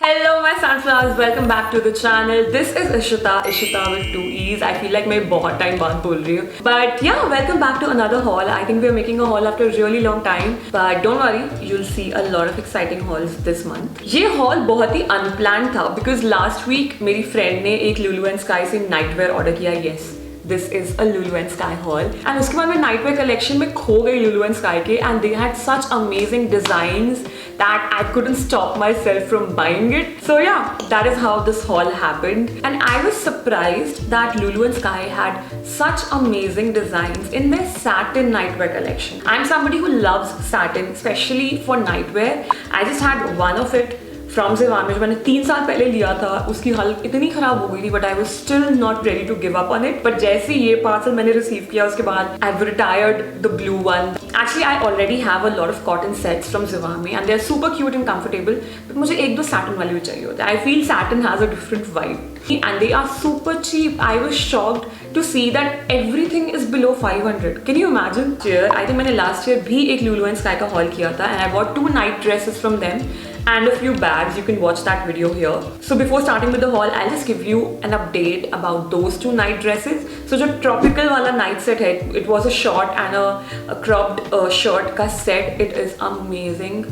Hello my sunflowers, welcome back to the channel. This is Ishita with two E's. I feel like मैं बहुत time बाद बोल रही हूँ. But yeah, welcome back to another haul. I think we are making a haul after a really long time. But don't worry, you'll see a lot of exciting hauls this month. ये haul बहुत ही unplanned था because last week मेरी friend ने एक Lulu and Sky से nightwear order किया. Yes, this is a Lulu and Sky haul. And उसके बाद मैं nightwear collection में खो गई Lulu and Sky के, and they had such amazing designs that I couldn't stop myself from buying it. So yeah, that is how this haul happened. And I was surprised that Lulu and Sky had such amazing designs in their satin nightwear collection. I'm somebody who loves satin, especially for nightwear. I just had one of it from Zivame जो मैंने 3 साल पहले लिया था. उसकी हालत इतनी खराब हो गई थी, but I was still not ready to give up on it. But जैसे ये पार्सल मैंने रिसीव किया उसके बाद I've retired the blue one. Actually, I already have a lot of cotton sets from Zivame and they're super cute and comfortable. But मुझे एक दो satin वाले भी चाहिए होते हैं. I feel satin has a different vibe. And they are super cheap. I was shocked to see that everything is below 500. Can you imagine? I think मैंने last year भी एक Lulu and Sky का haul किया था and I bought 2 night dresses from them and a few bags. You can watch that video here. So before starting with the haul, I'll just give you an update about those 2 night dresses. So जो tropical वाला night set है, it was a short and a cropped shirt का set. It is amazing.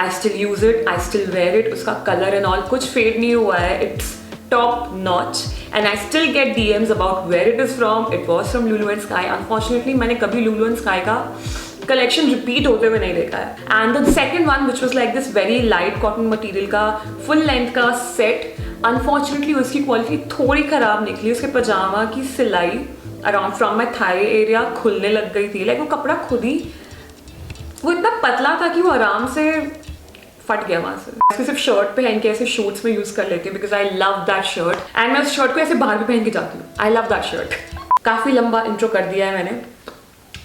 I still use it. I still wear it. उसका color and all कुछ fade नहीं हुआ है. It's top notch and I still get DMs about where it is from. It was from Lulu and Sky. Unfortunately मैंने कभी Lulu and Sky का collection repeat होते हुए नहीं देखा है. And the second one which was like this very light cotton material का full length का set, unfortunately उसकी quality थोड़ी खराब निकली. उसके पजामा की सिलाई around from my thigh area खुलने लग गई थी. Like वो कपड़ा खुद ही वो इतना पतला था कि वो आराम से फट गया वहाँ से. इसको सिर्फ शर्ट पहन के ऐसे शूट्स में यूज कर लेते हैं because I love that shirt and मैं उस शर्ट को ऐसे बाहर भी पहन के जाती हूँ. I love that shirt. काफी लंबा इंट्रो कर दिया है मैंने.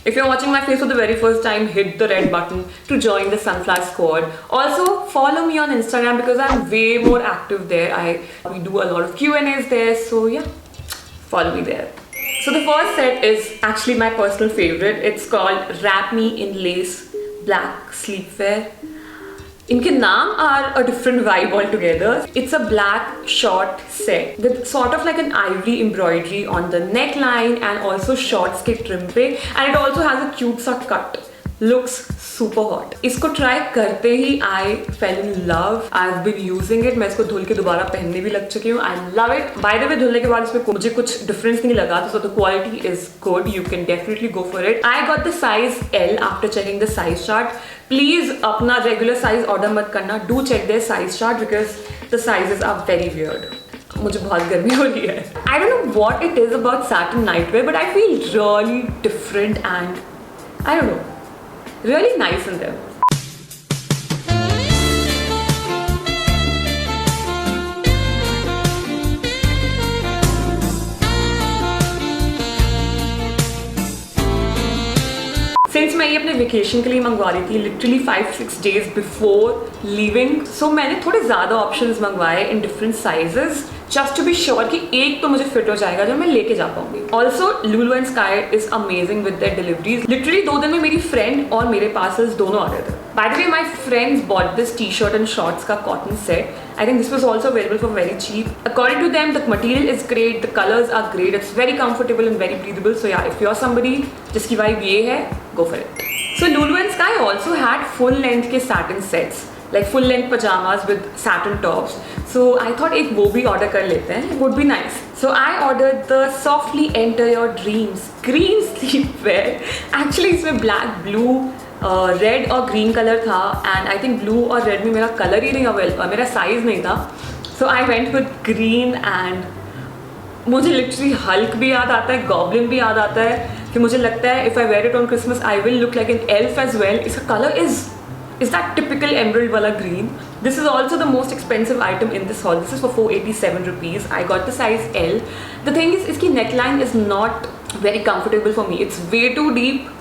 If you're watching my face for the very first time, hit the red button to join the Sunflower Squad. Also, follow me on Instagram because I'm way more active there. We do a lot of Q&As there, so yeah, follow me there. So the first set is actually my personal favorite. It's called Wrap Me in Lace Black Sleepwear. इनके नाम are a different vibe altogether. It's a black short set with sort of like an ivory embroidery on the neckline and also shorts के trim पे, and it also has a cute सा cut. Looks super hot. इसको try करते ही I fell in love. I've been using it. मैं इसको धुल के दोबारा पहनने भी लग चुकी हूँ. I love it. By the way, धुलने के बाद इसमें मुझे कुछ difference नहीं लगा, so the quality is good. You can definitely go for it. I got the size L after checking the size chart. Please अपना regular size order मत करना. Do check their size chart because the sizes are very weird. मुझे बहुत गर्मी हो रही है. I don't know what it is about satin nightwear, but I feel really different and I don't know, really nice in them. Since मैं ये अपने vacation के लिए मंगवा रही थी literally 5-6 days before leaving, so मैंने थोड़े ज़्यादा options मंगवाए in different sizes just to be sure कि एक तो मुझे fit हो जाएगा जो मैं लेके जा पाऊंगी. Also, Lulu and Sky is amazing with their deliveries. Literally 2 दिन में मेरी friend और मेरे parcels दोनों आ गए थे. By the way, my friends bought this t-shirt and shorts का cotton set. I think this was also available for very cheap. According to them, the material is great, the colors are great, it's very comfortable and very breathable. So yeah, if you're somebody जिसकी vibe ये है, go for it. So Lulu and Sky also had full length के satin sets, like full length pajamas with satin tops. So I thought एक वो भी order कर लेते हैं, it would be nice. So I ordered the Softly Enter Your Dreams green sleepwear. Actually इसमें black, blue, red और green colour था and I think blue और रेड में मेरा कलर ही नहीं अवेलेबल, मेरा साइज नहीं था. So I went with green and मुझे लिटरली हल्क भी याद आता है, गॉब्लिन भी याद आता है कि मुझे लगता है if I wear it on Christmas I will look like an elf as well. इसका colour is that typical emerald wala green. This is also the most expensive item in this haul. This is for 487 rupees. I got the size L. The thing is iski neckline is not very comfortable for me. It's way too deep.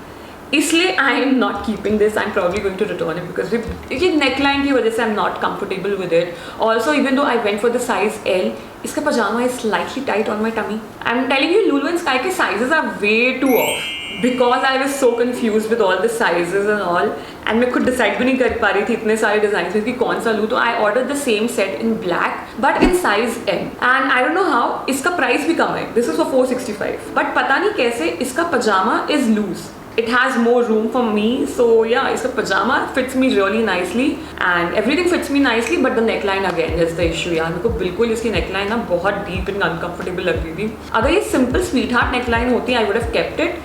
इसलिए I am not keeping this. I am probably going to return it because ये neckline की वजह से I am not comfortable with it. Also even though I went for the size L, इसका pyjama is slightly tight on my tummy. I am telling you, Lulu and Sky के sizes are way too off. Because I was so confused with all the sizes and all, and मैं खुद decide भी नहीं कर पा रही थी इतने सारे डिजाइन में कि कौन सा लूँ, तो I order the same set in black but in size M, and I don't know how इसका प्राइस भी कम है. दिस इज फॉर 465, बट पता नहीं कैसे इसका pyjama is loose. It has more room for me, so yeah, इसका pajama fits me really nicely and everything fits me nicely, but the neckline again is the issue. यार मेरे को बिल्कुल इसकी neckline ना बहुत deep and uncomfortable लग रही थी. अगर ये simple sweetheart neckline होती I would have kept it,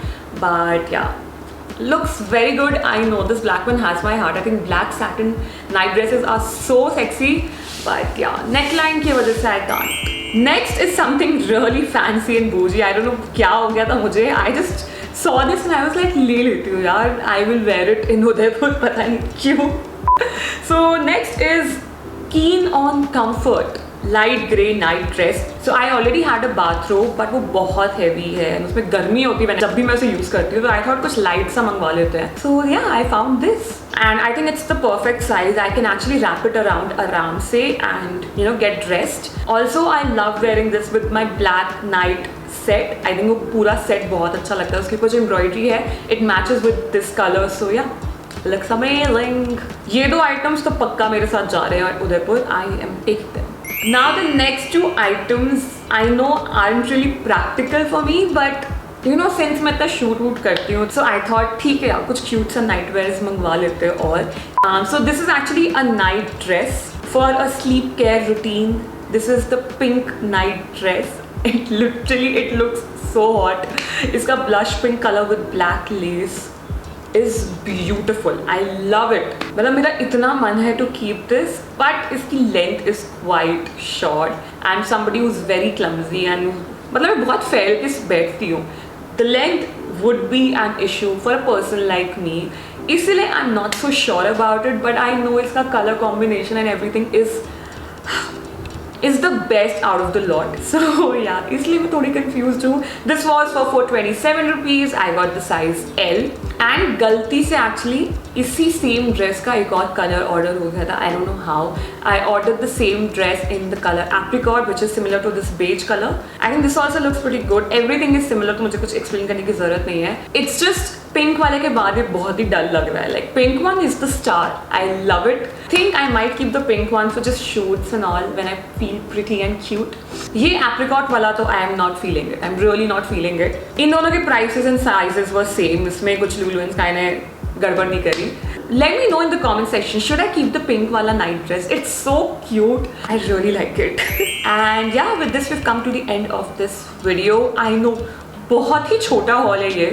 but yeah, looks very good. I know this black one has my heart. I think black satin night dresses are so sexy, but yeah, neckline की वजह से I can't. Next is something really fancy and bougie. I don't know क्या हो गया था मुझे. I just saw this and I was like ले लेती हूँ यार. I will wear it in Udaipur, पता नहीं क्यों. So next is keen on comfort, light grey night dress. So I already had a bathrobe, but वो बहुत heavy है and उसमें गर्मी होती है जब भी मैं उसे use करती हूँ, तो I thought कुछ light सा मंगवा लेते हैं. So yeah, I found this and I think it's the perfect size. I can actually wrap it around आराम से and you know get dressed. Also I love wearing this with my black night set. I think वो पूरा set बहुत अच्छा लगता है. उसके ऊपर जो embroidery है, it matches with this color. So yeah, looks amazing. ये दो items तो पक्का मेरे साथ जा रहे हैं Udaipur. I am taking them. Now the next two items I know aren't really practical for me, but you know since मैं इतना shoot वूट करती हूँ, so I thought ठीक है यार कुछ cute सा night wears मंगवा लेते हैं. और so this is actually a night dress for a sleep care routine. This is the pink night dress. It looks so hot. इसका blush pink color with black lace is beautiful. I love it. मतलब मेरा इतना मन है to keep this, but इसकी length is quite short and somebody who's very clumsy and मतलब मैं बहुत फैल के बैठती हूँ. The length would be an issue for a person like me. इसलिए I'm not so sure about it, but I know इसका color combination and everything is the best out of the lot. So yeah, इसलिए मैं थोड़ी confused हूँ. This was for 427 rupees. I got the size L. And गलती से actually इसी same dress का एक और color order हो गया था. I don't know how. I ordered the same dress in the color apricot, which is similar to this beige color. I think this also looks pretty good. Everything is similar, तो मुझे कुछ explain करने की ज़रूरत नहीं है. It's just pink वाले के बाद ये बहुत ही डल लग रहा है. Like pink one is the star. I love it. Think I might keep the pink one for just shoots and all when I feel pretty and cute. ये apricot वाला तो I am not feeling it. I'm really not feeling it. इन दोनों के prices and sizes were same. इसमें कुछ Lulu and Sky ने गड़बड़ नहीं करी. Let me know in the comment section, should I keep the pink wala night dress? It's so cute. I really like it. And yeah, with this we've come to the end of this video. I know बहुत ही छोटा haul है ये.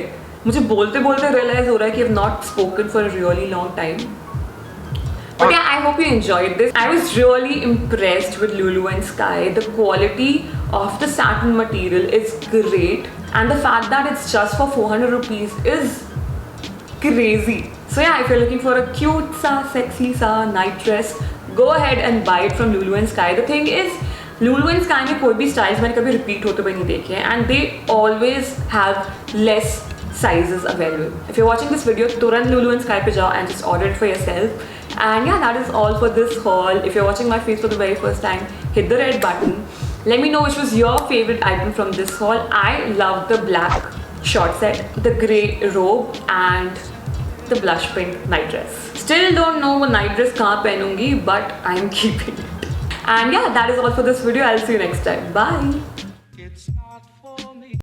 मुझे बोलते बोलते realize हो रहा है कि I've not spoken for a really long time. But yeah, I hope you enjoyed this. I was really impressed with Lulu and Sky. The quality of the satin material is great, and the fact that it's just for 400 rupees is crazy. So yeah, if you're looking for a cute sa, sexy sa night dress, go ahead and buy it from Lulu and Sky. The thing is, Lulu and Sky में कोई भी styles मैंने कभी repeat होते हुए नहीं देखे हैं, and they always have less sizes available. If you're watching this video, तुरंत Lulu and Sky पे जाओ and just order it for yourself. And yeah, that is all for this haul. If you're watching my face for the very first time, hit the red button. Let me know which was your favorite item from this haul. I love the black short set, the grey robe and the blush pink night dress. Still don't know what night dress कहाँ पहनूंगी, but I'm keeping it. And yeah, that is all for this video. I'll see you next time. Bye.